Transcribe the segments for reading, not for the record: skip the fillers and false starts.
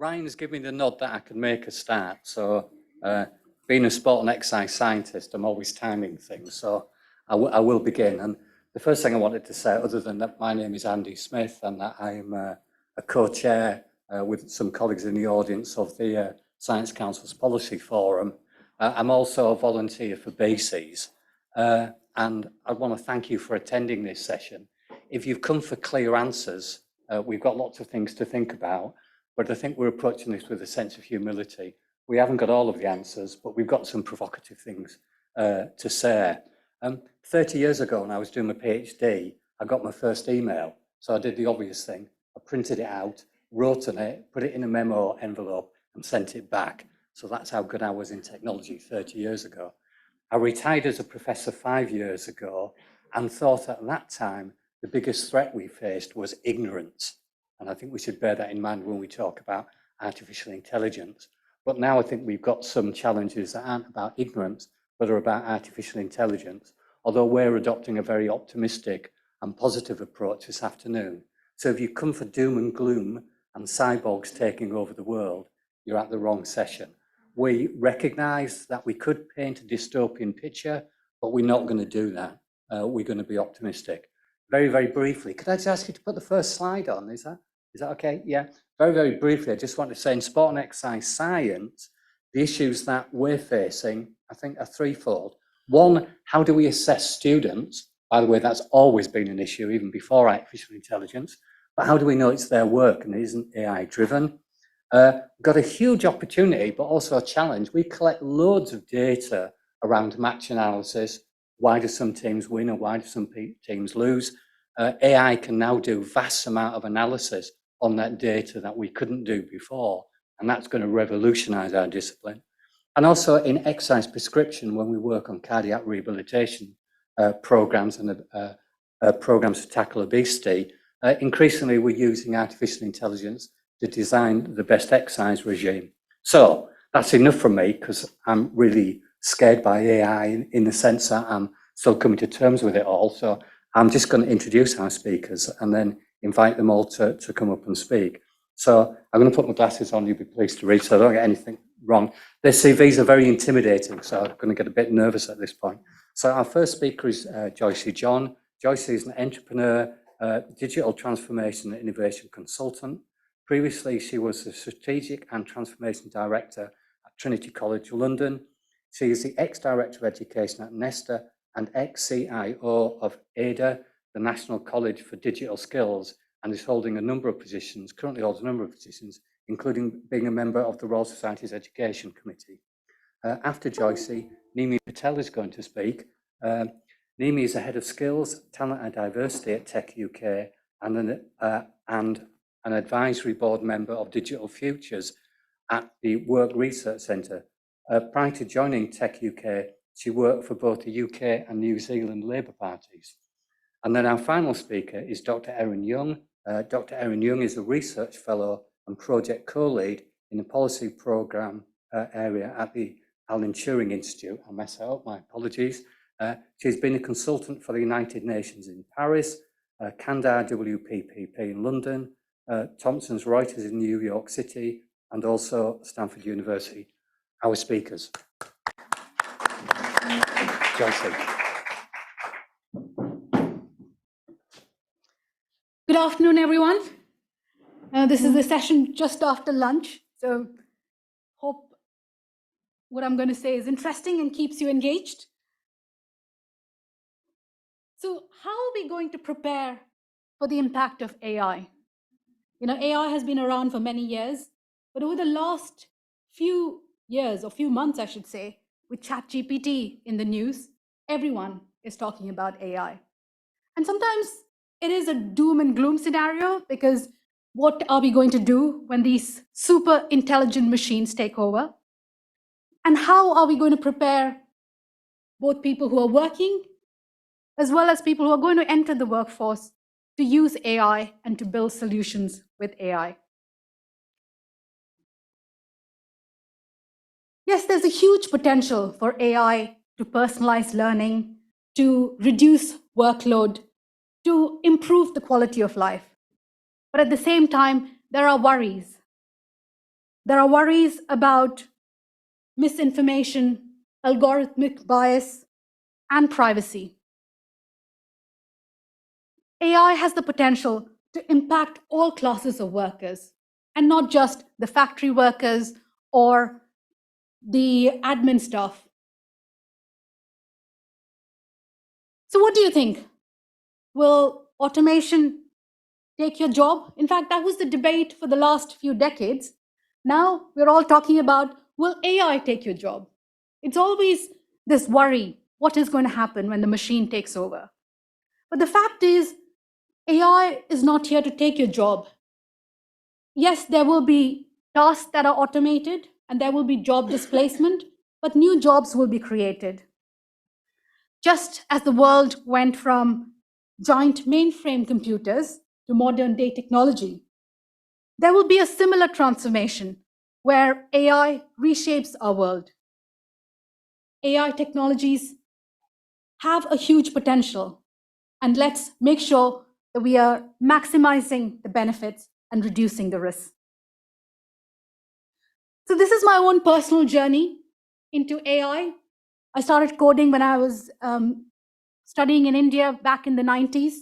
Ryan's given me the nod that I can make a start. So being a sport and exercise scientist, I'm always timing things. So I will begin. And the first thing I wanted to say, other than that my name is Andy Smith and that I'm a co-chair with some colleagues in the audience of the Science Council's Policy Forum, I'm also a volunteer for BASES. And I want to thank you for attending this session. If you've come for clear answers, we've got lots of things to think about, but I think we're approaching this with a sense of humility. We haven't got all of the answers, but we've got some provocative things to say. 30 years ago, when I was doing my PhD, I got my first email. So I did the obvious thing. I printed it out, wrote on it, put it in a memo envelope and sent it back. So that's how good I was in technology 30 years ago. I retired as a professor 5 years ago and thought at that time the biggest threat we faced was ignorance. And I think we should bear that in mind when we talk about artificial intelligence. But now I think we've got some challenges that aren't about ignorance, but are about artificial intelligence, although we're adopting a very optimistic and positive approach this afternoon. So if you come for doom and gloom and cyborgs taking over the world, you're at the wrong session. We recognise that we could paint a dystopian picture, but we're not going to do that. We're going to be optimistic. Very, very briefly, could I just ask you to put the first slide on? Is that okay? Yeah. Very, very briefly, I just want to say in sport and exercise science, the issues that we're facing, I think, are threefold. One, how do we assess students? By the way, that's always been an issue, even before artificial intelligence. But how do we know it's their work and it isn't AI driven? Got a huge opportunity, but also a challenge. We collect loads of data around match analysis. Why do some teams win or why do some teams lose? AI can now do vast amount of analysis on that data that we couldn't do before. And that's going to revolutionize our discipline. And also in exercise prescription, when we work on cardiac rehabilitation programs and programs to tackle obesity, increasingly we're using artificial intelligence to design the best exercise regime. So that's enough from me because I'm really scared by AI in the sense that I'm still coming to terms with it all. So I'm just going to introduce our speakers and then invite them all to come up and speak. So I'm going to put my glasses on, you'll be pleased to read so I don't get anything wrong. Their CVs are very intimidating, so I'm going to get a bit nervous at this point. So our first speaker is Joyce John. Joyce is an entrepreneur, digital transformation and innovation consultant. Previously, she was the Strategic and Transformation Director at Trinity College London. She is the ex-Director of Education at Nesta and ex-CIO of ADA, the National College for Digital Skills, and is holding a number of positions, currently holds a number of positions, including being a member of the Royal Society's Education Committee. After Joyce, Nimi Patel is going to speak. Nimi is the Head of Skills, Talent and Diversity at Tech UK and an advisory board member of Digital Futures at the Work Research Centre. Prior to joining Tech UK, she worked for both the UK and New Zealand Labour parties. And then our final speaker is Dr. Erin Young. Dr. Erin Young is a research fellow and project co-lead in the policy programme area at the Alan Turing Institute. I messed that up, my apologies. She's been a consultant for the United Nations in Paris, Kandahar WPPP in London, Thomson Reuters in New York City, and also Stanford University. Our speakers. Joyce. Good afternoon, everyone. This is the session just after lunch, so hope what I'm going to say is interesting and keeps you engaged. So how are we going to prepare for the impact of AI? You know, AI has been around for many years, but over the last few years, or few months, I should say, with ChatGPT in the news, everyone is talking about AI. And sometimes it is a doom and gloom scenario because what are we going to do when these super intelligent machines take over? And how are we going to prepare both people who are working as well as people who are going to enter the workforce to use AI and to build solutions with AI? Yes, there's a huge potential for AI to personalize learning, to reduce workload, to improve the quality of life. But at the same time, there are worries. There are worries about misinformation, algorithmic bias, and privacy. AI has the potential to impact all classes of workers, and not just the factory workers or the admin staff. So, what do you think? Will automation take your job? In fact, that was the debate for the last few decades. Now we're all talking about, will AI take your job? It's always this worry, what is going to happen when the machine takes over? But the fact is, AI is not here to take your job. Yes, there will be tasks that are automated and there will be job displacement, but new jobs will be created. Just as the world went from giant mainframe computers to modern day technology, there will be a similar transformation where AI reshapes our world. AI technologies have a huge potential, and let's make sure that we are maximizing the benefits and reducing the risks. So this is my own personal journey into AI. I started coding when I was studying in India back in the 90s.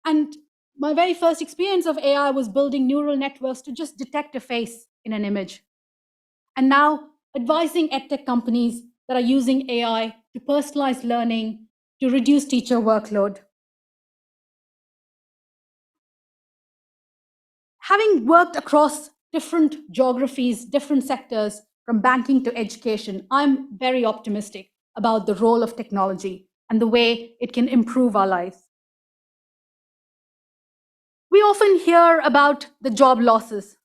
And my very first experience of AI was building neural networks to just detect a face in an image. And now advising edtech companies that are using AI to personalize learning, to reduce teacher workload. Having worked across different geographies, different sectors, from banking to education, I'm very optimistic about the role of technology and the way it can improve our lives. We often hear about the job losses,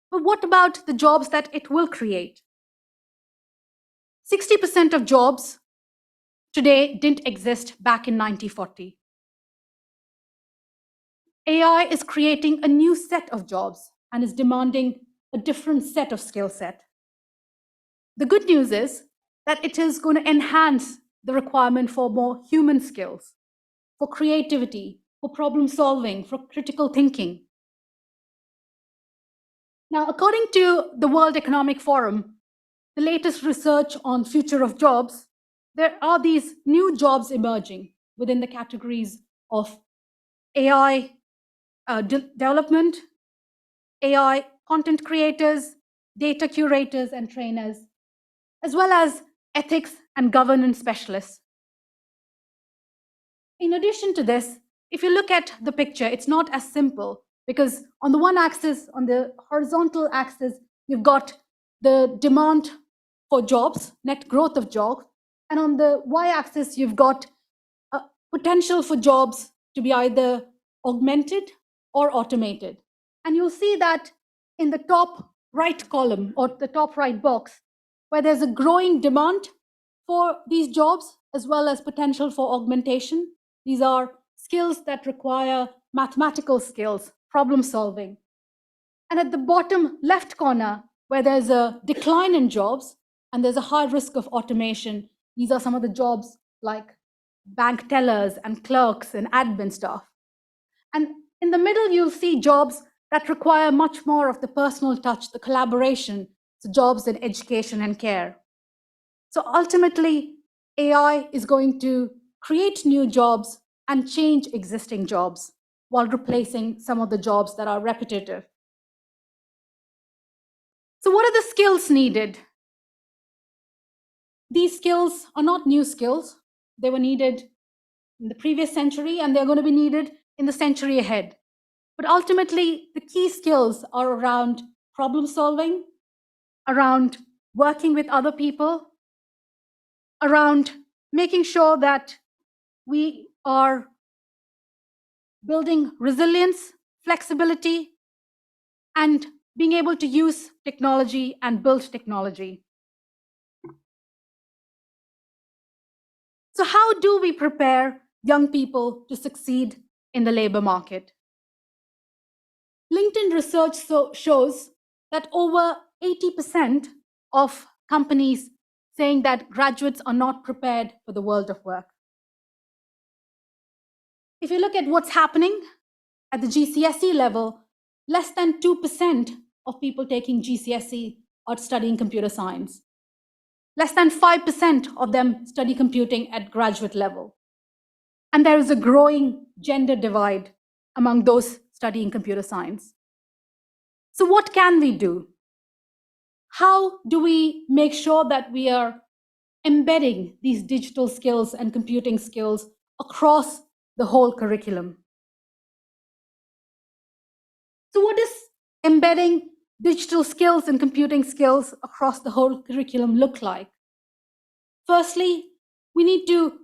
but what about the jobs that it will create? 60% of jobs today didn't exist back in 1940. AI is creating a new set of jobs and is demanding a different set of skill set. The good news is that it is going to enhance the requirement for more human skills, for creativity, for problem solving, for critical thinking. Now, according to the World Economic Forum, the latest research on future of jobs, there are these new jobs emerging within the categories of AI development, AI content creators, data curators and trainers, as well as ethics and governance specialists. In addition to this, if you look at the picture, it's not as simple because on the one axis, on the horizontal axis, you've got the demand for jobs, net growth of jobs, and on the y-axis, you've got potential for jobs to be either augmented or automated. And you'll see that in the top right column or the top right box, where there's a growing demand for these jobs as well as potential for augmentation. These are skills that require mathematical skills, problem solving. And at the bottom left corner, where there's a decline in jobs and there's a high risk of automation, these are some of the jobs like bank tellers and clerks and admin staff. And in the middle, you'll see jobs that require much more of the personal touch, the collaboration, so jobs in education and care. So ultimately, AI is going to create new jobs and change existing jobs while replacing some of the jobs that are repetitive. So what are the skills needed? These skills are not new skills. They were needed in the previous century, and they're going to be needed in the century ahead. But ultimately, the key skills are around problem solving, around working with other people, around making sure that we are building resilience, flexibility, and being able to use technology and build technology. So how do we prepare young people to succeed in the labor market? LinkedIn research shows that over 80% of companies saying that graduates are not prepared for the world of work. If you look at what's happening at the GCSE level, less than 2% of people taking GCSE or studying computer science. Less than 5% of them study computing at graduate level. And there is a growing gender divide among those studying computer science. So what can we do? How do we make sure that we are embedding these digital skills and computing skills across the whole curriculum? So what does embedding digital skills and computing skills across the whole curriculum look like? Firstly, we need to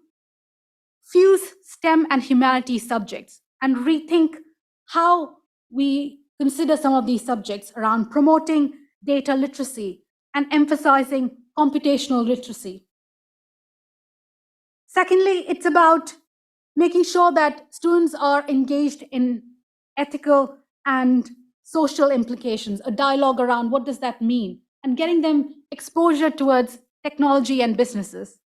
fuse STEM and humanities subjects and rethink how we consider some of these subjects around promoting data literacy and emphasizing computational literacy. Secondly, it's about making sure that students are engaged in ethical and social implications, a dialogue around what does that mean, and getting them exposure towards technology and businesses.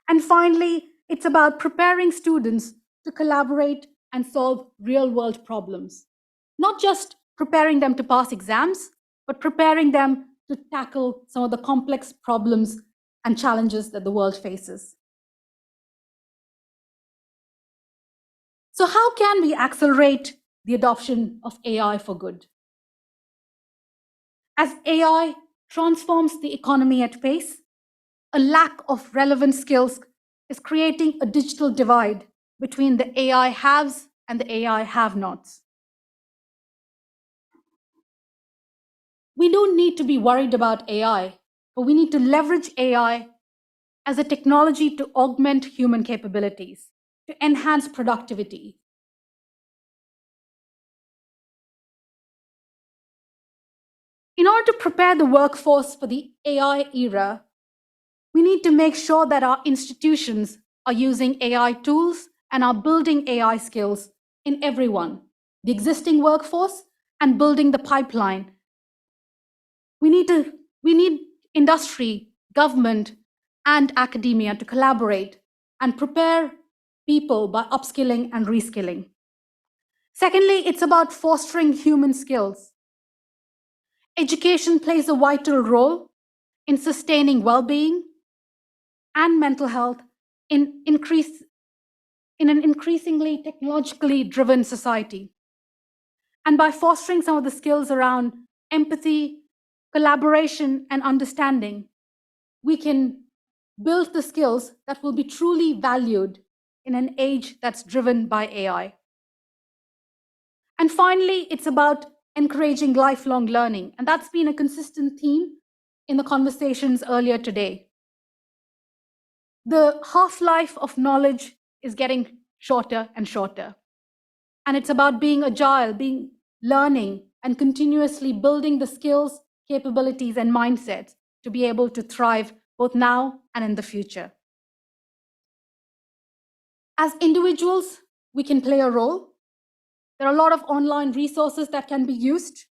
And finally, it's about preparing students to collaborate and solve real-world problems. Not just preparing them to pass exams, but preparing them to tackle some of the complex problems and challenges that the world faces. So how can we accelerate the adoption of AI for good? As AI transforms the economy at pace, a lack of relevant skills is creating a digital divide between the AI haves and the AI have-nots. We don't need to be worried about AI, but we need to leverage AI as a technology to augment human capabilities, to enhance productivity. In order to prepare the workforce for the AI era, we need to make sure that our institutions are using AI tools and are building AI skills in everyone, the existing workforce and building the pipeline. We need industry, government, and academia to collaborate and prepare people by upskilling and reskilling. Secondly, it's about fostering human skills. Education plays a vital role in sustaining well-being and mental health in an increasingly technologically driven society. And by fostering some of the skills around empathy, collaboration, and understanding, we can build the skills that will be truly valued in an age that's driven by AI. And finally, it's about encouraging lifelong learning. And that's been a consistent theme in the conversations earlier today. The half-life of knowledge is getting shorter and shorter. And it's about being agile, learning, and continuously building the skills, capabilities, and mindsets to be able to thrive both now and in the future. As individuals, we can play a role. There are a lot of online resources that can be used.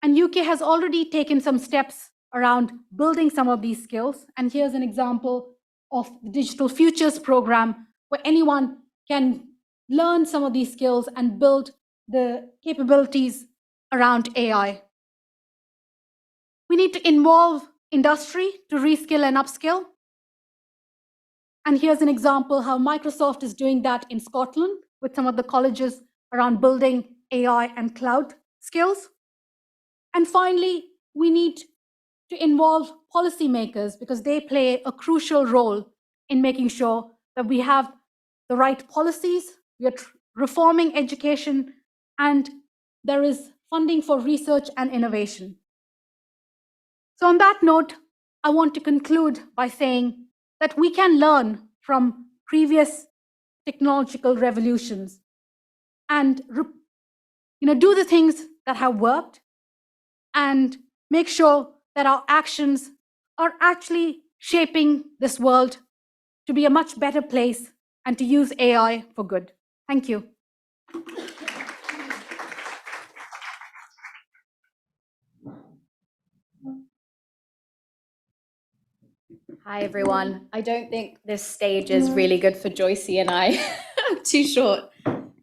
And UK has already taken some steps around building some of these skills. And here's an example of the Digital Futures program, where anyone can learn some of these skills and build the capabilities around AI. We need to involve industry to reskill and upskill. And here's an example how Microsoft is doing that in Scotland with some of the colleges around building AI and cloud skills. And finally, we need to involve policymakers because they play a crucial role in making sure that we have the right policies, we are reforming education, and there is funding for research and innovation. So on that note, I want to conclude by saying that we can learn from previous technological revolutions and do the things that have worked and make sure that our actions are actually shaping this world to be a much better place and to use AI for good. Thank you. Hi, everyone. I don't think this stage is really good for Joycey and I. Too short.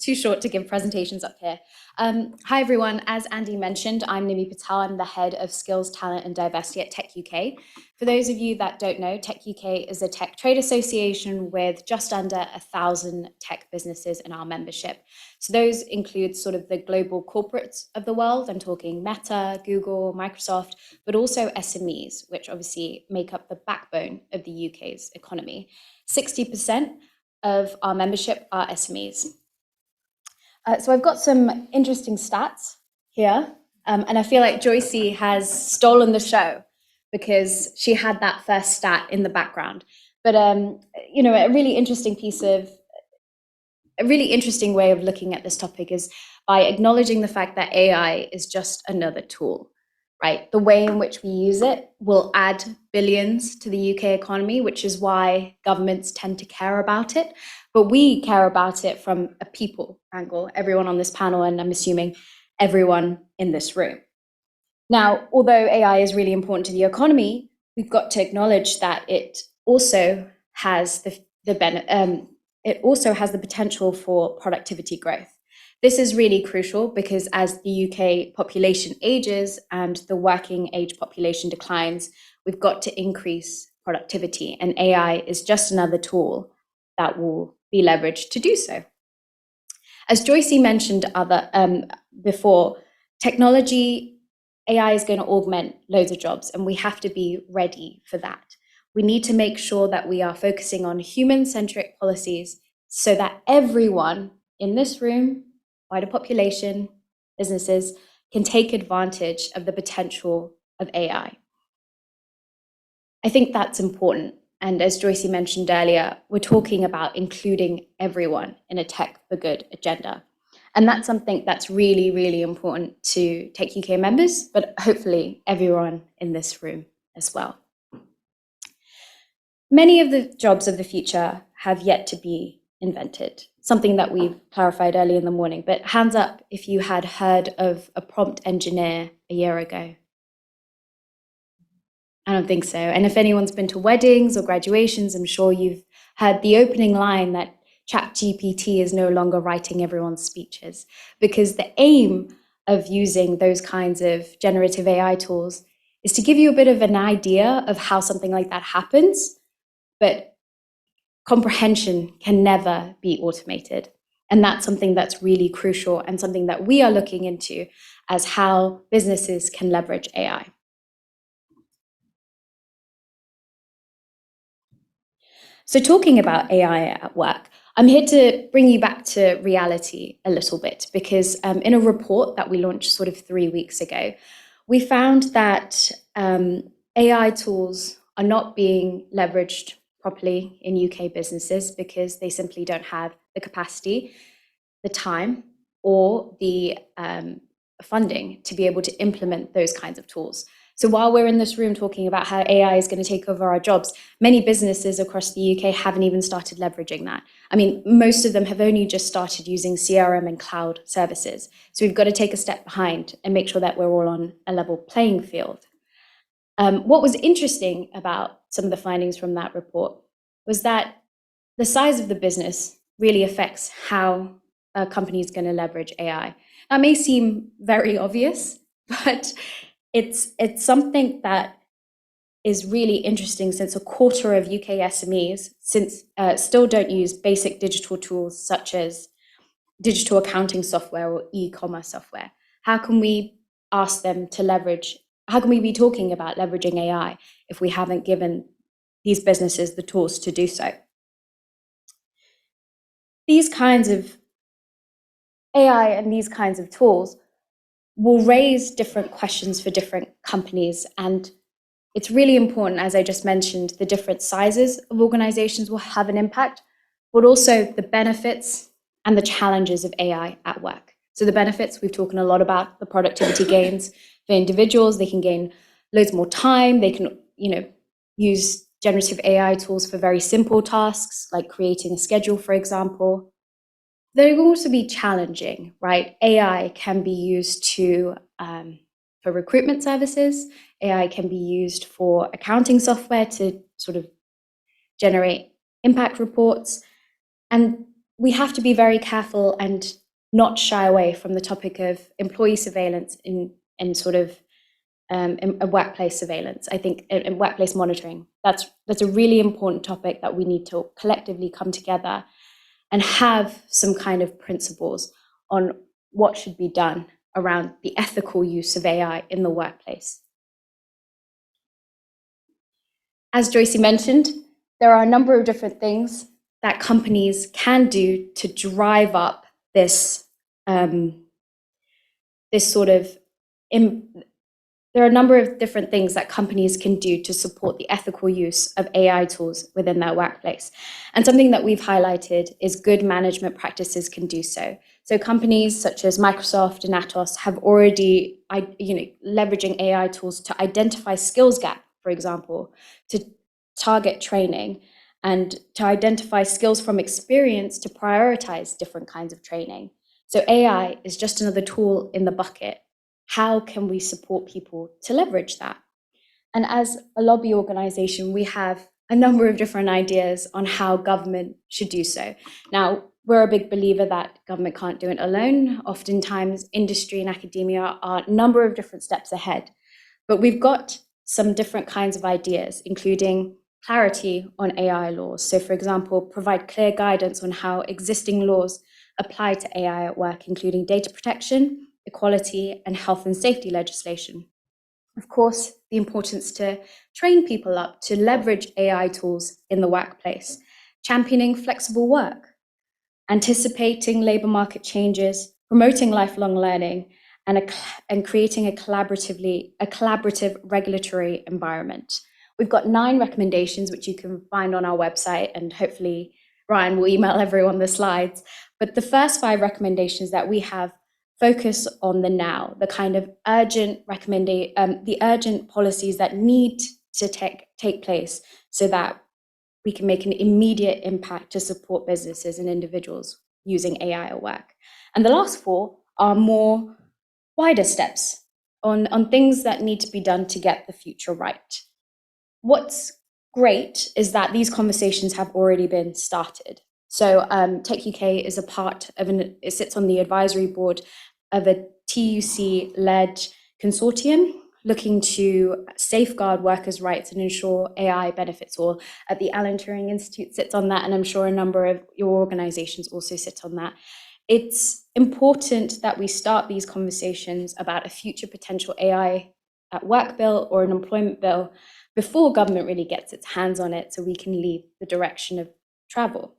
too short to give presentations up here. Hi, everyone. As Andy mentioned, I'm Nimi Patel. I'm the head of skills, talent, and diversity at Tech UK. For those of you that don't know, Tech UK is a tech trade association with just under 1,000 tech businesses in our membership. So those include sort of the global corporates of the world. I'm talking Meta, Google, Microsoft, but also SMEs, which obviously make up the backbone of the UK's economy. 60% of our membership are SMEs. So I've got some interesting stats here, and I feel like Joycey has stolen the show because she had that first stat in the background. But you know, a really interesting way of looking at this topic is by acknowledging the fact that AI is just another tool, right? The way in which we use it will add billions to the UK economy, which is why governments tend to care about it. But we care about it from a people angle, everyone on this panel, and I'm assuming everyone in this room. Now, although AI is really important to the economy, we've got to acknowledge that it also has the potential for productivity growth. This is really crucial because as the UK population ages and the working age population declines, we've got to increase productivity, and AI is just another tool that will be leveraged to do so. As Joycey mentioned before, technology, AI is going to augment loads of jobs, and we have to be ready for that. We need to make sure that we are focusing on human-centric policies so that everyone in this room, wider population, businesses, can take advantage of the potential of AI. I think that's important. And as Joycey mentioned earlier, we're talking about including everyone in a tech for good agenda. And that's something that's really, really important to Tech UK members, but hopefully everyone in this room as well. Many of the jobs of the future have yet to be invented, something that we've clarified early in the morning, but hands up if you had heard of a prompt engineer a year ago. I don't think so. And if anyone's been to weddings or graduations, I'm sure you've heard the opening line that ChatGPT is no longer writing everyone's speeches, because the aim of using those kinds of generative AI tools is to give you a bit of an idea of how something like that happens, but comprehension can never be automated. And that's something that's really crucial and something that we are looking into as how businesses can leverage AI. So talking about AI at work, I'm here to bring you back to reality a little bit, because in a report that we launched sort of 3 weeks ago, we found that AI tools are not being leveraged properly in UK businesses because they simply don't have the capacity, the time, or the funding to be able to implement those kinds of tools. So while we're in this room talking about how AI is going to take over our jobs, many businesses across the UK haven't even started leveraging that. I mean, most of them have only just started using CRM and cloud services. So we've got to take a step behind and make sure that we're all on a level playing field. What was interesting about some of the findings from that report was that the size of the business really affects how a company is going to leverage AI. That may seem very obvious, but it's something that is really interesting, since a quarter of UK SMEs still don't use basic digital tools such as digital accounting software or e-commerce software. How can we ask them to leverage? How can we be talking about leveraging AI if we haven't given these businesses the tools to do so? These kinds of AI and these kinds of tools will raise different questions for different companies. And it's really important, as I just mentioned, the different sizes of organizations will have an impact, but also the benefits and the challenges of AI at work. So the benefits, we've talked a lot about the productivity gains for individuals. They can gain loads more time. They can, use generative AI tools for very simple tasks, like creating a schedule, for example. They will also be challenging, right? AI can be used for recruitment services. AI can be used for accounting software to sort of generate impact reports. And we have to be very careful and not shy away from the topic of employee surveillance in sort of in workplace surveillance. I think in workplace monitoring, that's a really important topic that we need to collectively come together and have some kind of principles on what should be done around the ethical use of AI in the workplace. As Joyce mentioned, there are a number of different things that companies can do to drive up this there are a number of different things that companies can do to support the ethical use of AI tools within their workplace. And something that we've highlighted is good management practices can do so. So companies such as Microsoft and Atos have already, leveraging AI tools to identify skills gap, for example, to target training and to identify skills from experience to prioritize different kinds of training. So AI is just another tool in the bucket. How can we support people to leverage that? And as a lobby organization, we have a number of different ideas on how government should do so. Now, we're a big believer that government can't do it alone. Oftentimes, industry and academia are a number of different steps ahead. But we've got some different kinds of ideas, including clarity on AI laws. So, for example, provide clear guidance on how existing laws apply to AI at work, including data protection, equality, and health and safety legislation. Of course, the importance to train people up to leverage AI tools in the workplace, championing flexible work, anticipating labor market changes, promoting lifelong learning, and creating a collaborative regulatory environment. We've got 9 recommendations, which you can find on our website, and hopefully Ryan will email everyone the slides. But the first 5 recommendations that we have focus on the now, the kind of urgent the urgent policies that need to take place so that we can make an immediate impact to support businesses and individuals using AI at work. And the last 4 are more wider steps on things that need to be done to get the future right. What's great is that these conversations have already been started. So Tech UK is a part of it sits on the advisory board of a TUC-led consortium looking to safeguard workers' rights and ensure AI benefits all. The Alan Turing Institute sits on that, and I'm sure a number of your organizations also sit on that. It's important that we start these conversations about a future potential AI at work bill or an employment bill before government really gets its hands on it, so we can lead the direction of travel.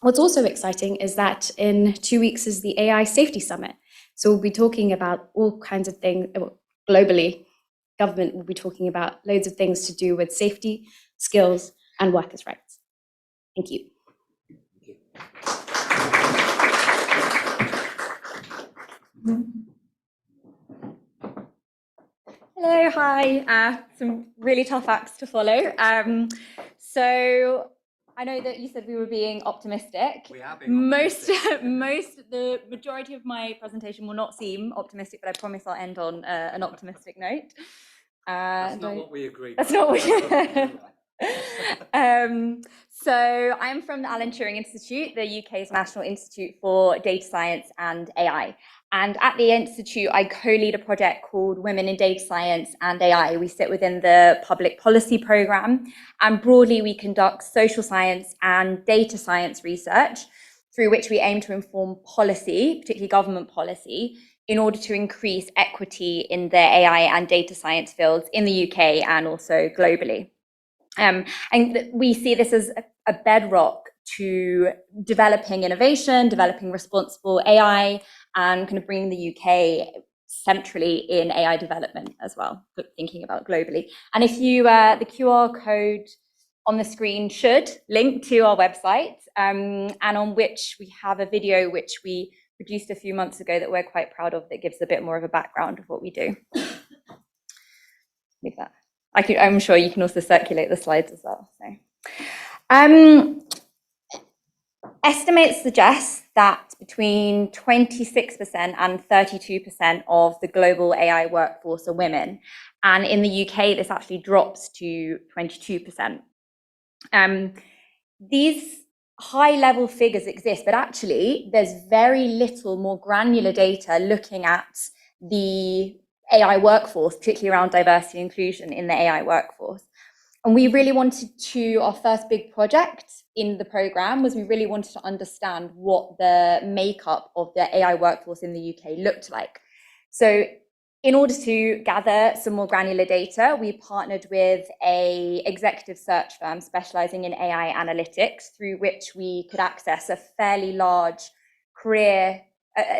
What's also exciting is that in 2 weeks is the AI Safety Summit. So we'll be talking about all kinds of things globally. Government will be talking about loads of things to do with safety, skills, and workers' rights. Thank you. Hello, hi. Some really tough acts to follow. So I know that you said we were being optimistic. We are being optimistic. The majority of my presentation will not seem optimistic, but I promise I'll end on an optimistic note. That's not what we agreed. That's not what So I'm from the Alan Turing Institute, the UK's National Institute for Data Science and AI. And at the Institute, I co-lead a project called Women in Data Science and AI. We sit within the Public Policy Programme, and broadly we conduct social science and data science research through which we aim to inform policy, particularly government policy, in order to increase equity in the AI and data science fields in the UK and also globally. And we see this as a bedrock to developing innovation, developing responsible AI, and kind of bringing the UK centrally in AI development as well, but thinking about globally. And if you, the QR code on the screen should link to our website, and on which we have a video which we produced a few months ago that we're quite proud of, that gives a bit more of a background of what we do. Leave that. I'm sure you can also circulate the slides as well. So, estimates suggest that between 26% and 32% of the global AI workforce are women. And in the UK, this actually drops to 22%. These high-level figures exist, but actually there's very little more granular data looking at the AI workforce, particularly around diversity and inclusion in the AI workforce. And we really wanted to, our first big project in the program was we really wanted to understand what the makeup of the AI workforce in the UK looked like. So in order to gather some more granular data, we partnered with an executive search firm specializing in AI analytics, through which we could access a fairly large career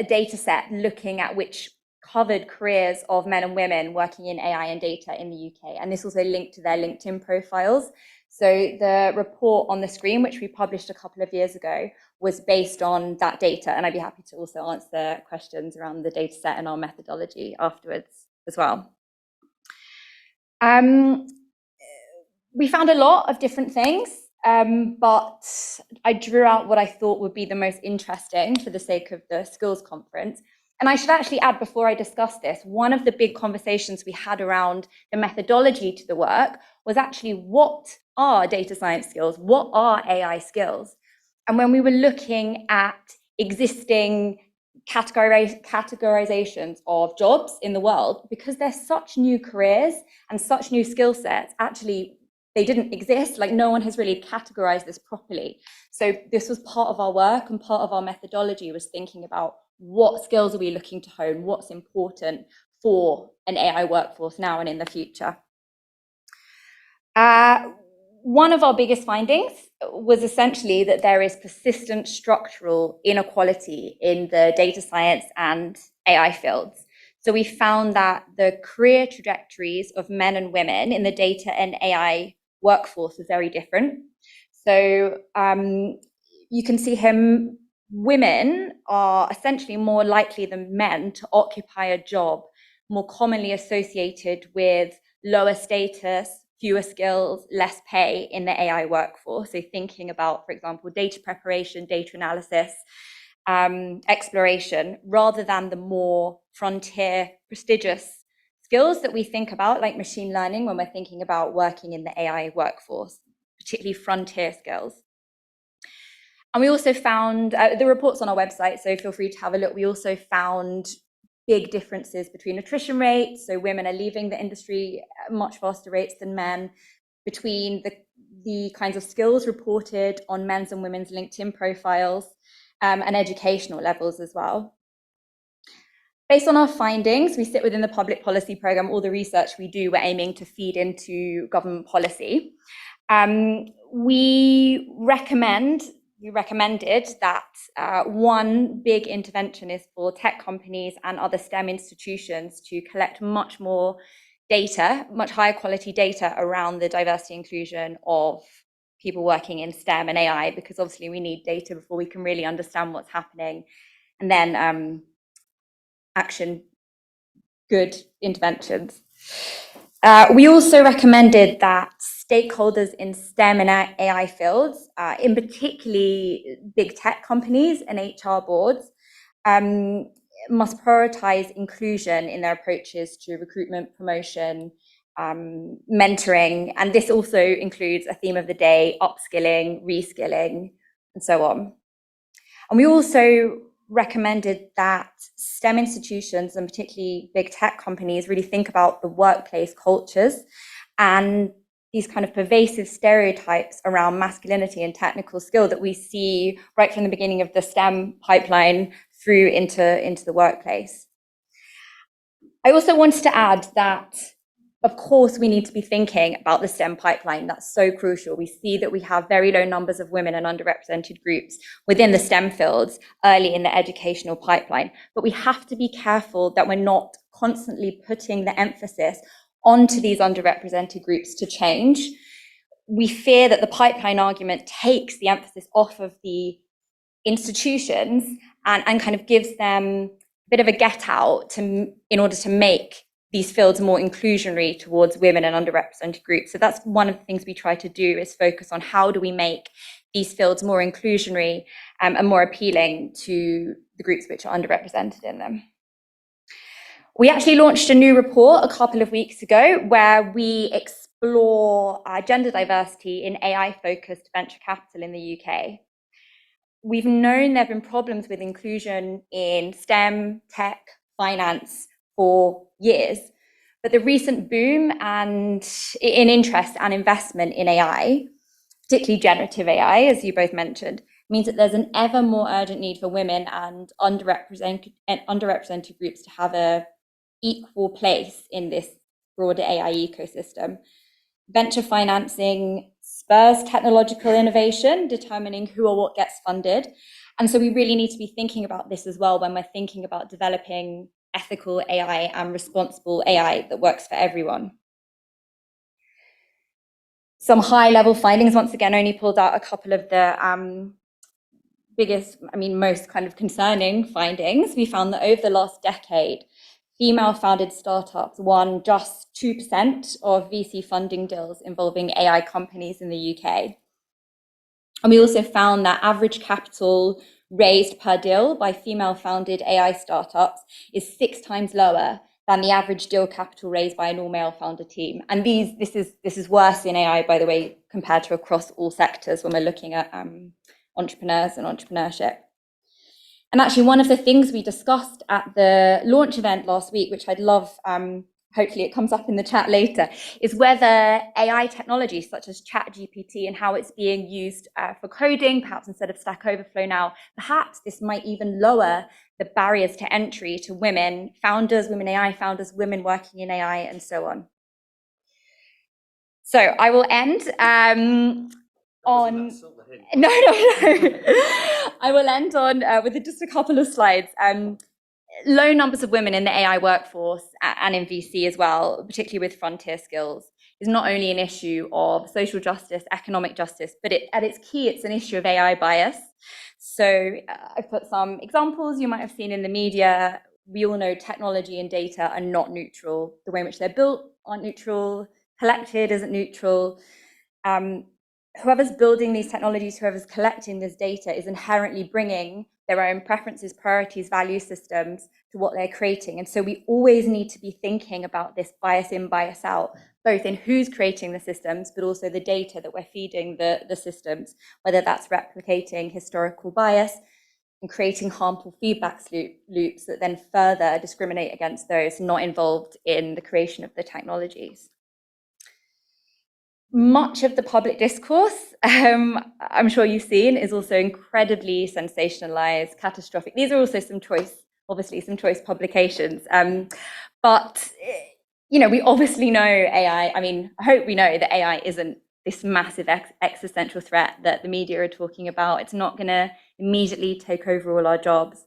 data set looking at which covered careers of men and women working in AI and data in the UK. And this also linked to their LinkedIn profiles. So the report on the screen, which we published a couple of years ago, was based on that data. And I'd be happy to also answer questions around the data set and our methodology afterwards as well. We found a lot of different things, but I drew out what I thought would be the most interesting for the sake of the skills conference. And I should actually add, before I discuss this, one of the big conversations we had around the methodology to the work was actually, what are data science skills? What are AI skills? And when we were looking at existing categorizations of jobs in the world, because they're such new careers and such new skill sets, actually they didn't exist. Like, no one has really categorized this properly. So this was part of our work, and part of our methodology was thinking about what skills are we looking to hone, what's important for an AI workforce now and in the future. One of our biggest findings was essentially that there is persistent structural inequality in the data science and AI fields. So we found that the career trajectories of men and women in the data and AI workforce was very different. So you can see here, women are essentially more likely than men to occupy a job more commonly associated with lower status, fewer skills, less pay in the AI workforce. So thinking about, for example, data preparation, data analysis, exploration, rather than the more frontier, prestigious skills that we think about, like machine learning, when we're thinking about working in the AI workforce, particularly frontier skills. And we also found, the report's on our website, so feel free to have a look. We also found big differences between attrition rates. So women are leaving the industry at much faster rates than men, between the kinds of skills reported on men's and women's LinkedIn profiles, and educational levels as well. Based on our findings, we sit within the public policy program. All the research we do, we're aiming to feed into government policy. We recommended that one big intervention is for tech companies and other STEM institutions to collect much more data, much higher quality data around the diversity and inclusion of people working in STEM and AI, because obviously we need data before we can really understand what's happening, and then action good interventions. We also recommended that stakeholders in STEM and AI fields, in particularly big tech companies and HR boards, must prioritize inclusion in their approaches to recruitment, promotion, mentoring. And this also includes a theme of the day: upskilling, reskilling, and so on. And we also recommended that STEM institutions, and particularly big tech companies, really think about the workplace cultures and these kind of pervasive stereotypes around masculinity and technical skill that we see right from the beginning of the STEM pipeline through into the workplace. I also wanted to add that, of course, we need to be thinking about the STEM pipeline. That's so crucial. We see that we have very low numbers of women and underrepresented groups within the STEM fields early in the educational pipeline. But we have to be careful that we're not constantly putting the emphasis onto these underrepresented groups to change. We fear that the pipeline argument takes the emphasis off of the institutions and kind of gives them a bit of a get out in order to make these fields more inclusionary towards women and underrepresented groups. So that's one of the things we try to do, is focus on how do we make these fields more inclusionary and more appealing to the groups which are underrepresented in them. We actually launched a new report a couple of weeks ago where we explore gender diversity in AI-focused venture capital in the UK. we've known there have been problems with inclusion in STEM, tech, finance for years. But the recent boom and in interest and investment in AI, particularly generative AI, as you both mentioned, means that there's an ever more urgent need for women and underrepresented groups to have a equal place in this broader AI ecosystem. Venture financing spurs technological innovation, determining who or what gets funded. And so we really need to be thinking about this as well when we're thinking about developing ethical AI and responsible AI that works for everyone. Some high-level findings, once again, only pulled out a couple of the most kind of concerning findings. We found that over the last decade, female-founded startups won just 2% of VC funding deals involving AI companies in the UK. And we also found that average capital raised per deal by female-founded AI startups is 6 times lower than the average deal capital raised by an all-male founder team. And this is worse in AI, by the way, compared to across all sectors when we're looking at entrepreneurs and entrepreneurship. And actually, one of the things we discussed at the launch event last week, which I'd love, hopefully it comes up in the chat later, is whether AI technology such as ChatGPT and how it's being used for coding, perhaps instead of Stack Overflow now, perhaps this might even lower the barriers to entry to women founders, women AI founders, women working in AI, and so on. So I will end on... No. I will end on with just a couple of slides. Low numbers of women in the AI workforce and in VC as well, particularly with frontier skills, is not only an issue of social justice, economic justice, but at its key, it's an issue of AI bias. So I've put some examples you might have seen in the media. We all know technology and data are not neutral. The way in which they're built aren't neutral, collected isn't neutral. Whoever's building these technologies, whoever's collecting this data is inherently bringing their own preferences, priorities, value systems to what they're creating. And so we always need to be thinking about this bias in, bias out, both in who's creating the systems, but also the data that we're feeding the systems, whether that's replicating historical bias and creating harmful feedback loops that then further discriminate against those not involved in the creation of the technologies. Much of the public discourse, I'm sure you've seen, is also incredibly sensationalized, catastrophic. These are also some choice publications. But, we obviously know AI, I hope we know that AI isn't this massive existential threat that the media are talking about. It's not going to immediately take over all our jobs.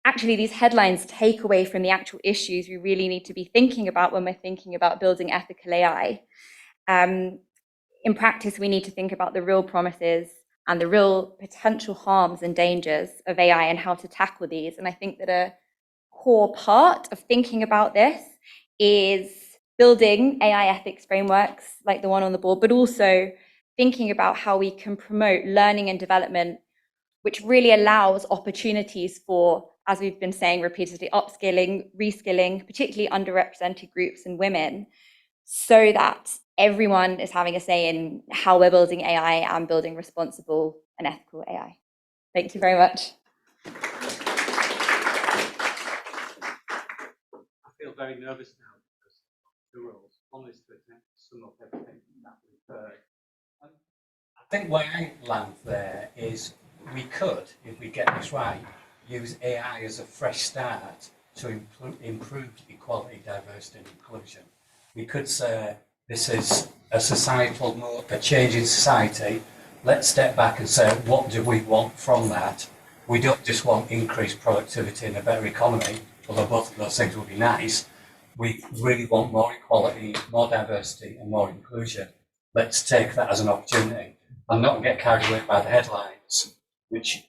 Actually, these headlines take away from the actual issues we really need to be thinking about when we're thinking about building ethical AI. In practice, we need to think about the real promises and the real potential harms and dangers of AI and how to tackle these. And I think that a core part of thinking about this is building AI ethics frameworks like the one on the board, but also thinking about how we can promote learning and development, which really allows opportunities for, as we've been saying repeatedly, upskilling, reskilling, particularly underrepresented groups and women, so that everyone is having a say in how we're building AI and building responsible and ethical AI. Thank you very much. I feel very nervous now because two roles. One is to attempt to sum up everything that we've heard. I think where I land there is we could, if we get this right, use AI as a fresh start to improve equality, diversity and inclusion. We could say this is a change in society. Let's step back and say, what do we want from that? We don't just want increased productivity and a better economy, although both of those things would be nice. We really want more equality, more diversity and more inclusion. Let's take that as an opportunity and not get carried away by the headlines, which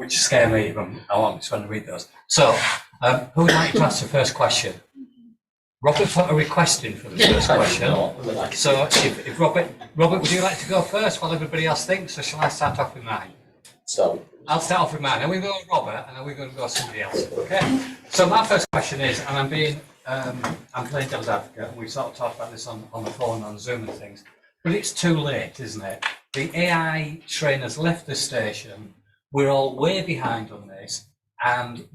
scare me when I read those. So, who would like to ask the first question? Robert put a request in for the first question. So if Robert, would you like to go first while everybody else thinks, or shall I start off with mine? I'll start off with mine. Then we go to Robert, and then we're going to go to somebody else. Okay. So my first question is, and I'm playing devil's advocate, and we sort of talked about this on the phone, on Zoom and things, but it's too late, isn't it? The AI train has left the station. we're all way behind on this, and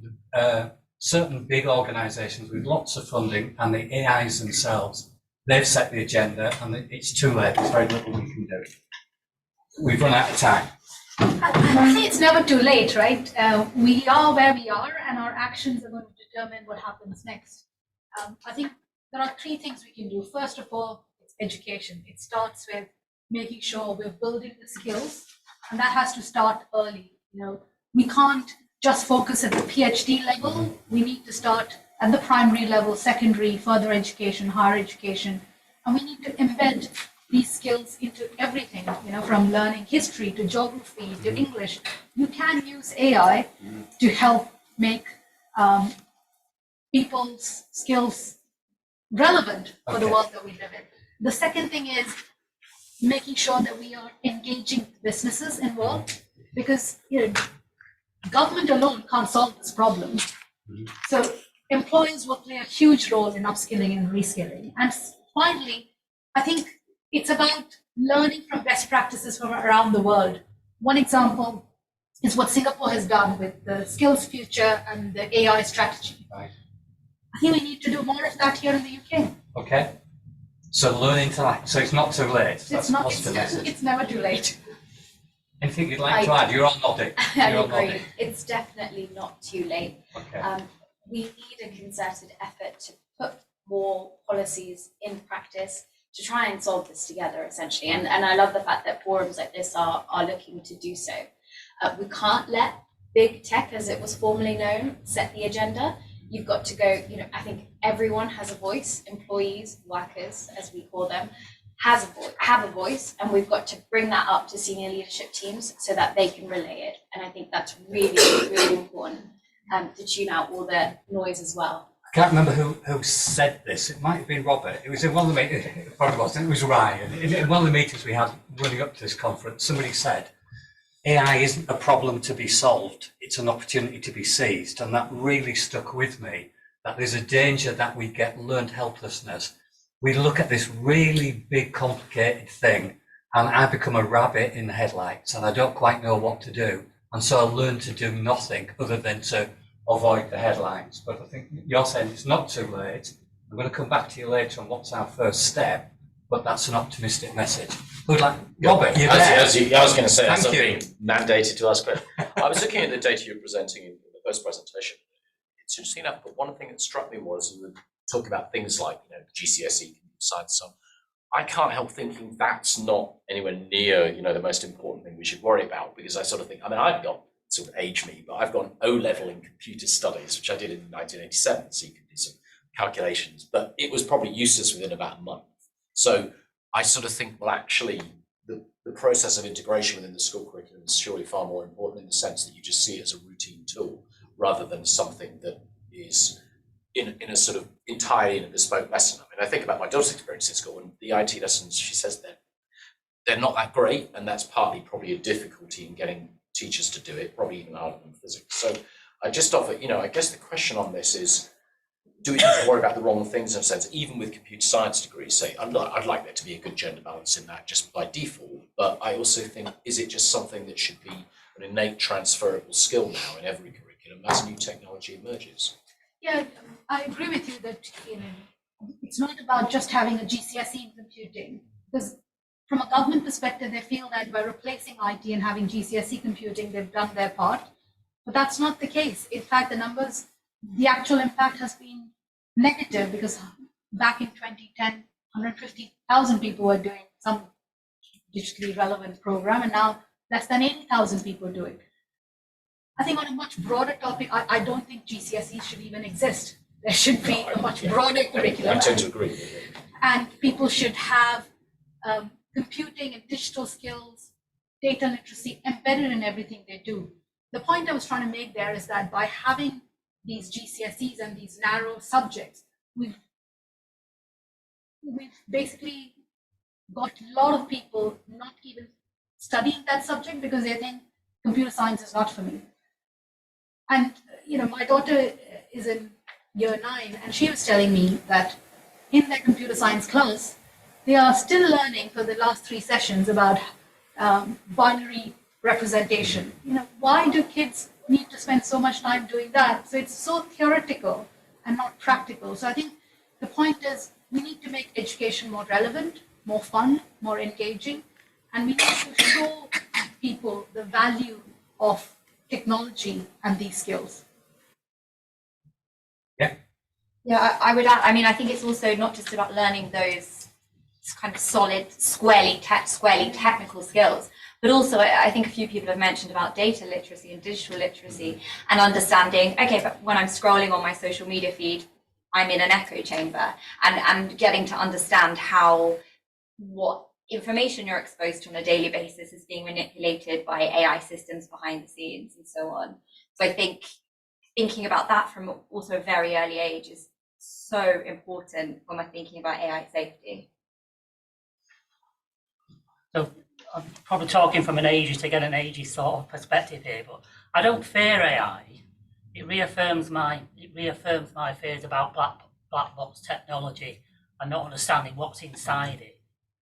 certain big organisations with lots of funding and the AIs themselves, they've set the agenda, and it's too late. There's very little we can do. We've run out of time. I think it's never too late, right? We are where we are, and our actions are going to determine what happens next. I think there are three things we can do. First of all, it's education. It starts with making sure we're building the skills, and that has to start early. We can't just focus at the PhD level. We need to start at the primary level, secondary, further education, higher education, and we need to embed these skills into everything, from learning history to geography to English. You can use AI to help make people's skills relevant for the world that we live in. The second thing is making sure that we are engaging businesses involved, because government alone can't solve this problem. So employers will play a huge role in upskilling and reskilling. And finally, I think it's about learning from best practices from around the world. One example is what Singapore has done with the Skills Future and the AI strategy. Right. I think we need to do more of that here in the UK. Okay. So learning to like. So it's not too late. That's a positive message. It's never too late. Anything you'd like to add? You're all nodding. I You're all agree. nodding. It's definitely not too late. Okay. We need a concerted effort to put more policies in practice to try and solve this together, essentially. And I love the fact that forums like this are looking to do so. We can't let big tech, as it was formerly known, set the agenda. You've got to go, I think everyone has a voice, employees, workers, as we call them, have a voice, and we've got to bring that up to senior leadership teams so that they can relay it. And I think that's really, really important to tune out all the noise as well. I can't remember who said this. It might have been Robert. It was in one of the meetings, probably wasn't. It was Ryan. In one of the meetings we had running up to this conference, somebody said, AI isn't a problem to be solved. It's an opportunity to be seized. And that really stuck with me, that there's a danger that we get learned helplessness. We look at this really big, complicated thing, and I become a rabbit in the headlights, and I don't quite know what to do. And so I learn to do nothing other than to avoid the headlines. But I think you're saying it's not too late. I'm going to come back to you later on what's our first step, but that's an optimistic message. Who'd like, Robert, you're there. I was going to say, Thank that's you. being mandated to ask questions. I was looking at the data you were presenting in the first presentation. It's interesting enough, but one thing that struck me was you were talking about things like GCSE, computer science, so on. I can't help thinking that's not anywhere near the most important thing we should worry about, because I sort of think, I've got, sort of age me, but I've got an O-level in computer studies, which I did in 1987, so you can do some calculations, but it was probably useless within about a month. So I sort of think, well, actually, the process of integration within the school curriculum is surely far more important in the sense that you just see it as a routine tool rather than something that is in a sort of entirely in a bespoke lesson. I think about my daughter's experience in school, and the IT lessons, she says they're not that great, and that's partly probably a difficulty in getting teachers to do it, probably even harder than physics. So I just offer, I guess the question on this is, do we have to worry about the wrong things in a sense, even with computer science degrees? Say, I'd like there to be a good gender balance in that just by default, but I also think, is it just something that should be an innate transferable skill now in every curriculum as new technology emerges? Yeah, I agree with you that it's not about just having a GCSE in computing, because from a government perspective, they feel that by replacing IT and having GCSE computing, they've done their part. But that's not the case. In fact, the actual impact has been negative, because back in 2010, 150,000 people were doing some digitally relevant program, and now less than 80,000 people do it. I think on a much broader topic, I don't think GCSE should even exist. There should be a much broader curriculum. I tend to agree. And people should have computing and digital skills, data literacy embedded in everything they do. The point I was trying to make there is that by having these GCSEs and these narrow subjects, we've basically got a lot of people not even studying that subject because they think computer science is not for me. And my daughter is in year 9, and she was telling me that in their computer science class, they are still learning for the last 3 sessions about binary representation. Why do kids need to spend so much time doing that? So it's so theoretical and not practical. So I think the point is we need to make education more relevant, more fun, more engaging, and we need to show people the value of technology and these skills. Yeah, I would add, I think it's also not just about learning those kind of solid, squarely technical skills, but also I think a few people have mentioned about data literacy and digital literacy and understanding, okay, but when I'm scrolling on my social media feed, I'm in an echo chamber, and getting to understand what information you're exposed to on a daily basis is being manipulated by AI systems behind the scenes and so on. So I think thinking about that from also a very early age is so important when we're thinking about AI safety. So I'm probably talking from an ageist to get an ageist sort of perspective here, but I don't fear AI. It reaffirms my fears about black box technology and not understanding what's inside it.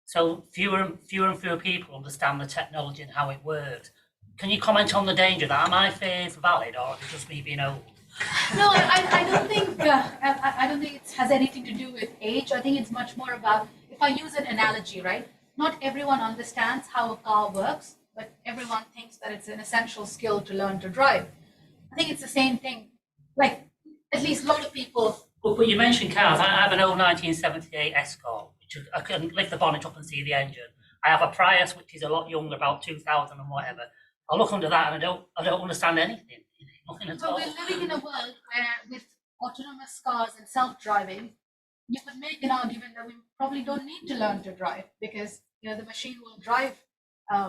So fewer and fewer people understand the technology and how it works. Can you comment on the danger? Are my fears valid, or is it just me being old? No, I don't think it has anything to do with age. I think it's much more about, if I use an analogy, right? Not everyone understands how a car works, but everyone thinks that it's an essential skill to learn to drive. I think it's the same thing. Like, at least a lot of people. But you mentioned cars. I have an old 1978 Escort, which I can lift the bonnet up and see the engine. I have a Prius, which is a lot younger, about 2000 and whatever. I look under that and I don't understand anything. Nothing at all. But we're living in a world where, with autonomous cars and self-driving, you could make an argument that we probably don't need to learn to drive because the machine will drive.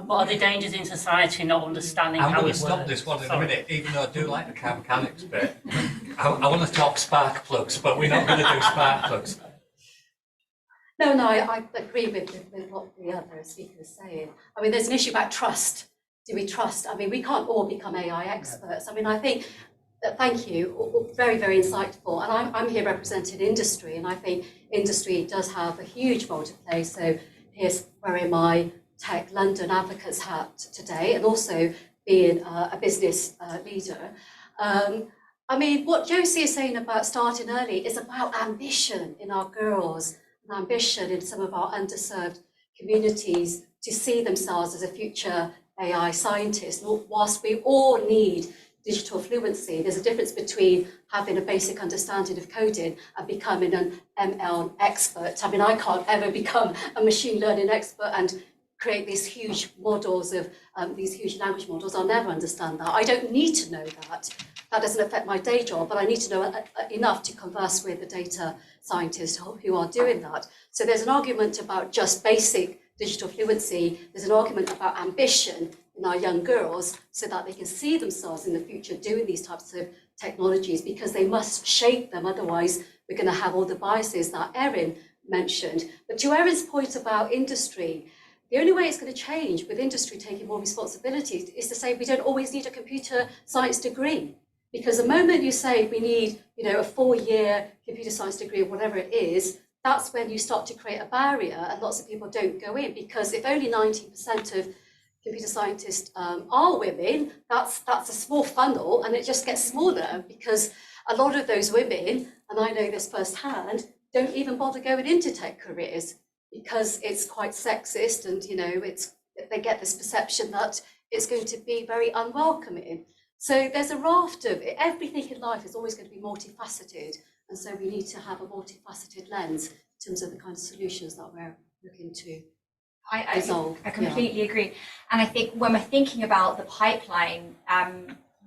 What are the dangers in society not understanding I'm how going it to stop works? this one in a Sorry. minute, even though I do like the car mechanics bit. I want to talk spark plugs, but we're not going to do spark plugs. No, I agree with what the other speaker is saying. There's an issue about trust. Do we trust? We can't all become AI experts. I think that, thank you, very, very insightful. And I'm here representing industry, and I think industry does have a huge role to play. So here's wearing my Tech London advocates hat today, and also being a business leader. What Josie is saying about starting early is about ambition in our girls, and ambition in some of our underserved communities to see themselves as a future AI scientist. Whilst we all need digital fluency, there's a difference between having a basic understanding of coding and becoming an ML expert. I can't ever become a machine learning expert and create these huge models of these huge language models. I'll never understand that. I don't need to know that. That doesn't affect my day job, but I need to know enough to converse with the data scientists who are doing that. So there's an argument about just basic digital fluency. There's an argument about ambition in our young girls so that they can see themselves in the future doing these types of technologies, because they must shape them. Otherwise, we're going to have all the biases that Erin mentioned. But to Erin's point about industry, the only way it's going to change with industry taking more responsibility is to say we don't always need a computer science degree. Because the moment you say we need, a 4-year computer science degree or whatever it is, that's when you start to create a barrier, and lots of people don't go in. Because if only 19% of computer scientists are women, that's a small funnel, and it just gets smaller because a lot of those women, and I know this firsthand, don't even bother going into tech careers because it's quite sexist, and they get this perception that it's going to be very unwelcoming. So there's a raft of everything in life is always going to be multifaceted, and so we need to have a multifaceted lens in terms of the kind of solutions that we're looking to resolve. I completely agree. And I think when we're thinking about the pipeline,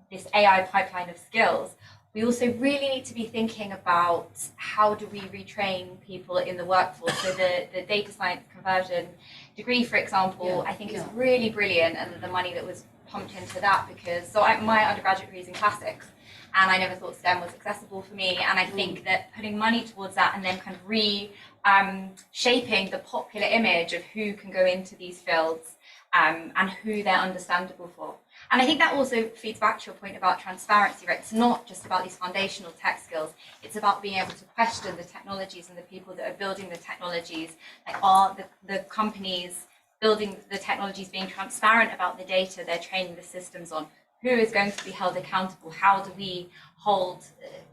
this AI pipeline of skills, we also really need to be thinking about how do we retrain people in the workforce. So the data science conversion degree, for example, I think is really brilliant, and the money that was pumped into that, because my undergraduate degree is in classics, and I never thought STEM was accessible for me. And I think that putting money towards that and then kind of shaping the popular image of who can go into these fields and who they're understandable for. And I think that also feeds back to your point about transparency, right? It's not just about these foundational tech skills. It's about being able to question the technologies and the people that are building the technologies. Like, are the companies building the technologies, being transparent about the data they're training the systems on. Who is going to be held accountable? How do we hold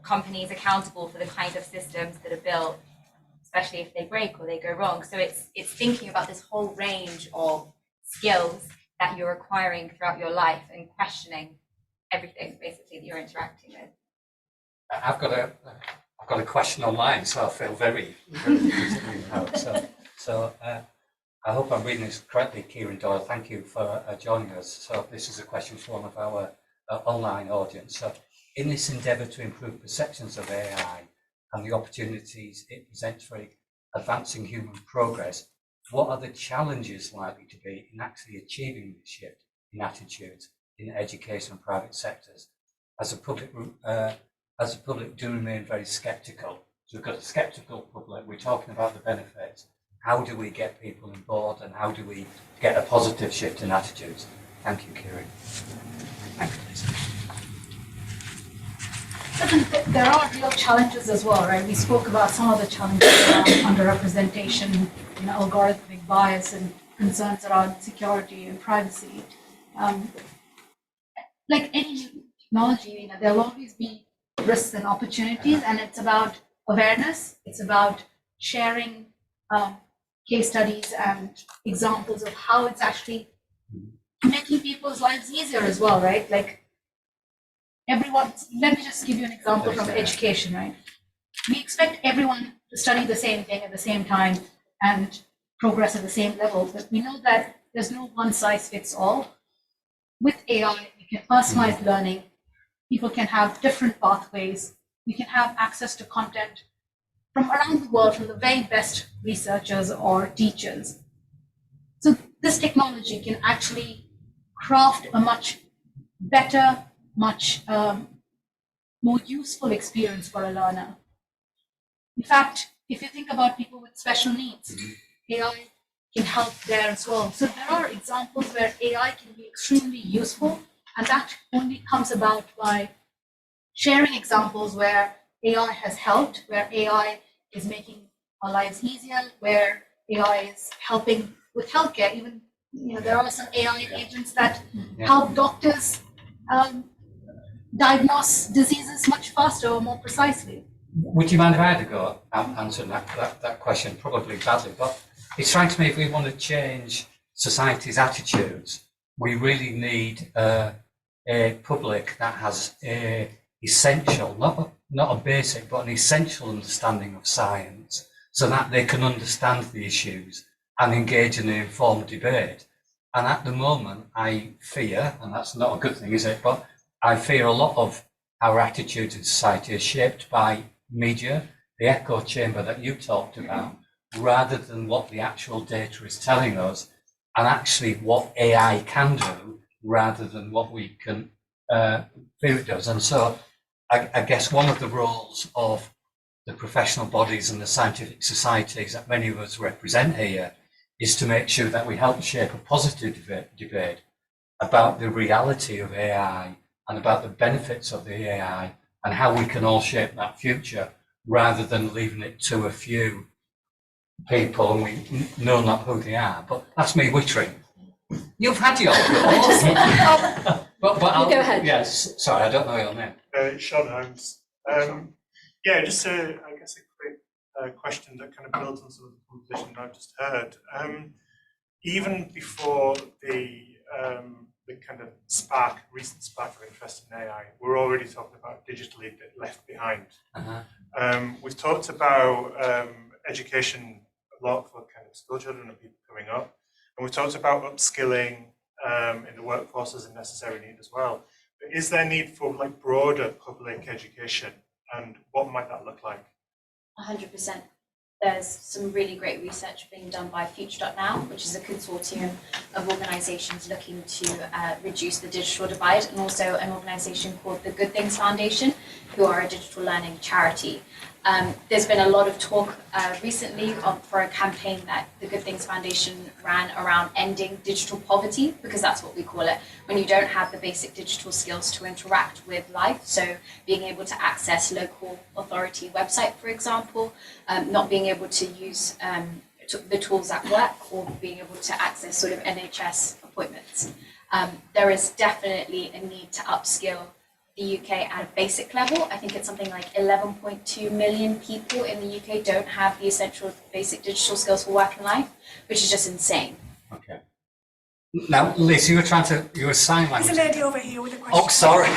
companies accountable for the kind of systems that are built, especially if they break or they go wrong? So it's thinking about this whole range of skills that you're acquiring throughout your life and questioning everything basically that you're interacting with. I've got a question online, so I feel very proud. So I hope I'm reading this correctly, Kieran Doyle. Thank you for joining us. So this is a question for one of our online audience. So in this endeavour to improve perceptions of AI and the opportunities it presents for advancing human progress, what are the challenges likely to be in actually achieving this shift in attitudes in education and private sectors? As a public do remain very sceptical. So we've got a sceptical public, we're talking about the benefits. How do we get people on board and how do we get a positive shift in attitudes? Thank you, Kieran. Thank you, Lisa. There are real challenges as well, right? We spoke about some of the challenges around underrepresentation, algorithmic bias and concerns around security and privacy. Like any new technology, there'll always be risks and opportunities, and it's about awareness. It's about sharing case studies and examples of how it's actually making people's lives easier as well, right? Like everyone, let me just give you an example from education, right? We expect everyone to study the same thing at the same time and progress at the same level, but we know that there's no one size fits all. With AI, we can personalize learning. People can have different pathways. We can have access to content from around the world, from the very best researchers or teachers. So this technology can actually craft a much better, much more useful experience for a learner. In fact, if you think about people with special needs, AI can help there as well. So there are examples where AI can be extremely useful, and that only comes about by sharing examples where AI has helped, where AI is making our lives easier, where AI is helping with healthcare. Even there are some AI agents that help doctors diagnose diseases much faster or more precisely. Would you mind if I had to go answering that question? Probably badly, but it strikes me if we want to change society's attitudes, we really need a public that has a essential, not a basic, but an essential understanding of science, so that they can understand the issues and engage in an informed debate. And at the moment, I fear, and that's not a good thing, is it? But I fear a lot of our attitudes in society are shaped by media, the echo chamber that you talked about, rather than what the actual data is telling us, and actually what AI can do, rather than what we can fear it does. And so I guess one of the roles of the professional bodies and the scientific societies that many of us represent here is to make sure that we help shape a positive debate about the reality of AI and about the benefits of the AI and how we can all shape that future, rather than leaving it to a few people and we know not who they are. But that's me wittering. You've had your go. But go ahead. Yes, sorry, I don't know your name. Sean Holmes. Yeah, just I guess a quick question that kind of builds on some of the conversation I've just heard. Even before the kind of recent spark of interest in AI, we're already talking about digitally left behind. We've talked about education a lot for kind of school children and people coming up, and we've talked about upskilling in the workforce as a necessary need as well. But is there a need for like broader public education, and what might that look like? 100%. There's some really great research being done by Future.Now, which is a consortium of organisations looking to reduce the digital divide, and also an organisation called the Good Things Foundation, who are a digital learning charity. There's been a lot of talk recently for a campaign that the Good Things Foundation ran around ending digital poverty, because that's what we call it, when you don't have the basic digital skills to interact with life. So being able to access local authority website, for example, not being able to use the tools at work or being able to access sort of NHS appointments. There is definitely a need to upskill the UK at a basic level. I think it's something like 11.2 million people in the UK don't have the essential basic digital skills for work and life, which is just insane. Okay. Now, Liz, you were sign language. There's a lady over here with a question. Oh, sorry.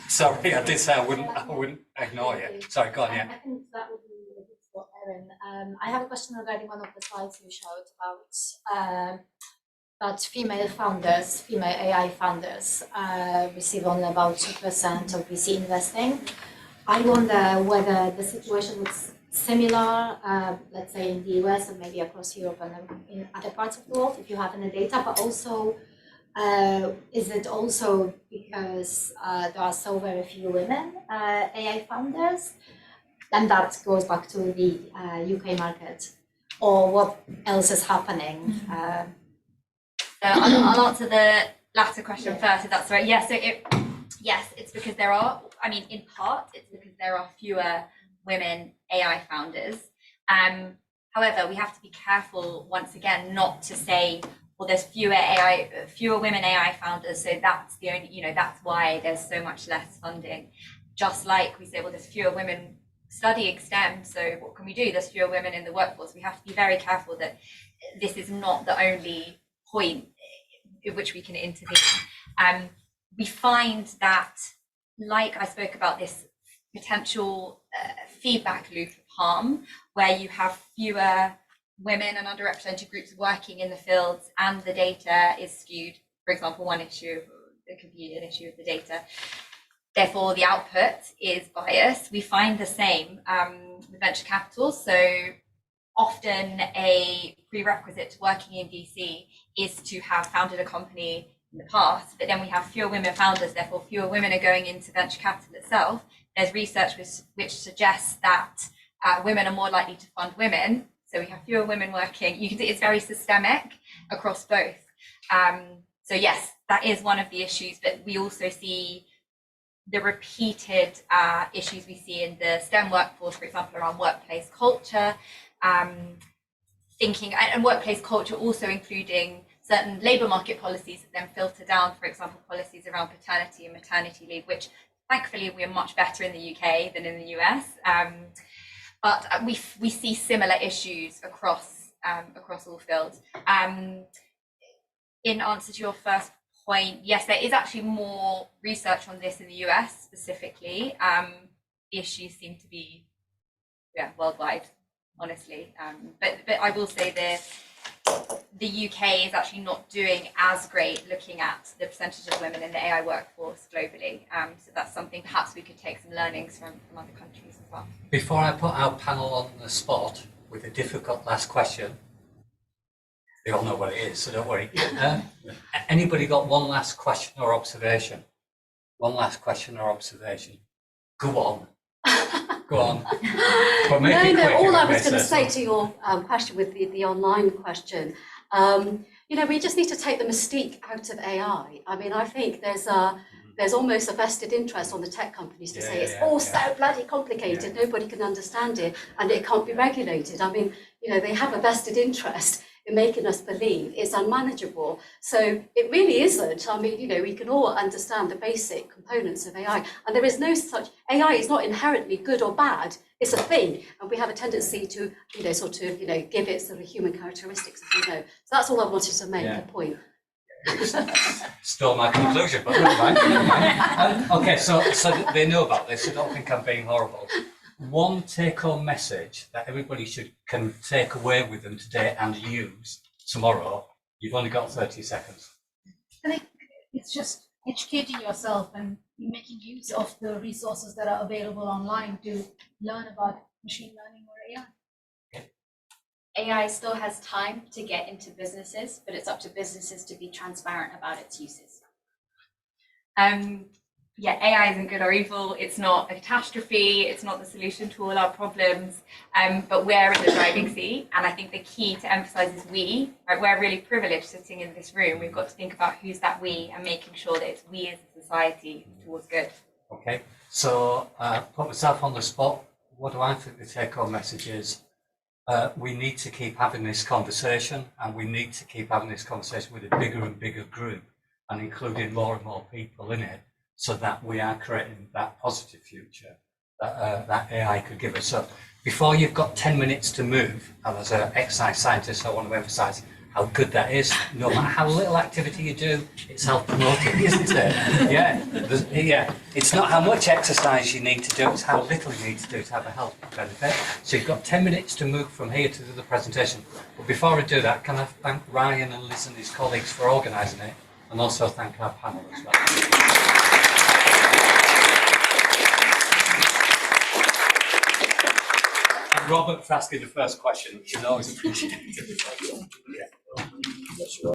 Sorry, I did say I wouldn't ignore you. Sorry, go on, yeah. I think that would be really good for Erin. I have a question regarding one of the slides you showed about female AI founders receive only about 2% of VC investing. I wonder whether the situation looks similar, let's say in the US and maybe across Europe and in other parts of the world, if you have any data, but also is it also because there are so very few women AI founders? And that goes back to the UK market, or what else is happening? I'll answer the latter question first, if that's right. Yes, yes, it's because there are, I mean, in part, it's because there are fewer women AI founders. However, we have to be careful, once again, not to say, well, there's fewer women AI founders, so that's the only, that's why there's so much less funding. Just like we say, well, there's fewer women studying STEM, so what can we do? There's fewer women in the workforce. We have to be very careful that this is not the only point in which we can intervene. We find that, like I spoke about, this potential feedback loop of harm, where you have fewer women and underrepresented groups working in the fields and the data is skewed. For example, one issue, it could be an issue with the data. Therefore, the output is biased. We find the same with venture capital. So often a prerequisite to working in VC is to have founded a company in the past, but then we have fewer women founders, therefore fewer women are going into venture capital itself. There's research which suggests that women are more likely to fund women. So we have fewer women working. You can see it's very systemic across both. So yes, that is one of the issues, but we also see the repeated issues we see in the STEM workforce, for example, around workplace culture, thinking, and workplace culture also including certain labour market policies that then filter down, for example, policies around paternity and maternity leave, which thankfully we're much better in the UK than in the US. But we see similar issues across all fields. In answer to your first point, yes, there is actually more research on this in the US specifically. The issues seem to be worldwide, honestly. But I will say the UK is actually not doing as great looking at the percentage of women in the AI workforce globally. So that's something perhaps we could take some learnings from other countries as well. Before I put our panel on the spot with a difficult last question, they all know what it is, so don't worry. Anybody got one last question or observation? One last question or observation? Go on. Go on. But make it quick, all I was Mesa. going to say to your question with the online question, we just need to take the mystique out of AI. I mean, I think there's almost a vested interest on the tech companies to say it's all so bloody complicated, nobody can understand it, and it can't be regulated. I mean, they have a vested interest in making us believe it's unmanageable. So it really isn't. I mean, we can all understand the basic components of AI, and there is no such, AI is not inherently good or bad, it's a thing, and we have a tendency to, give it sort of human characteristics, as you know. So that's all I wanted to make, the point. Stole my conclusion, but never mind. Okay, so they know about this, so don't think I'm being horrible. One take-home message that everybody can take away with them today and use tomorrow. You've only got 30 seconds. I think it's just educating yourself and making use of the resources that are available online to learn about machine learning or AI. AI still has time to get into businesses, but it's up to businesses to be transparent about its uses. AI isn't good or evil. It's not a catastrophe. It's not the solution to all our problems. But we're in the driving seat. And I think the key to emphasize is we. Right? We're really privileged sitting in this room. We've got to think about who's that we and making sure that it's we as a society towards good. Okay, so put myself on the spot. What do I think the take-home message is? we need to keep having this conversation, and we need to keep having this conversation with a bigger and bigger group and including more and more people in it, so that we are creating that positive future that AI could give us. So before you've got 10 minutes to move, and as an exercise scientist, I want to emphasize how good that is. No matter how little activity you do, it's self-promoting, isn't it? Yeah. It's not how much exercise you need to do, it's how little you need to do to have a health benefit. So you've got 10 minutes to move from here to the presentation. But before I do that, can I thank Ryan and Liz and his colleagues for organising it, and also thank our panel as well. And Robert for asking the first question, which is always appreciated. That's right.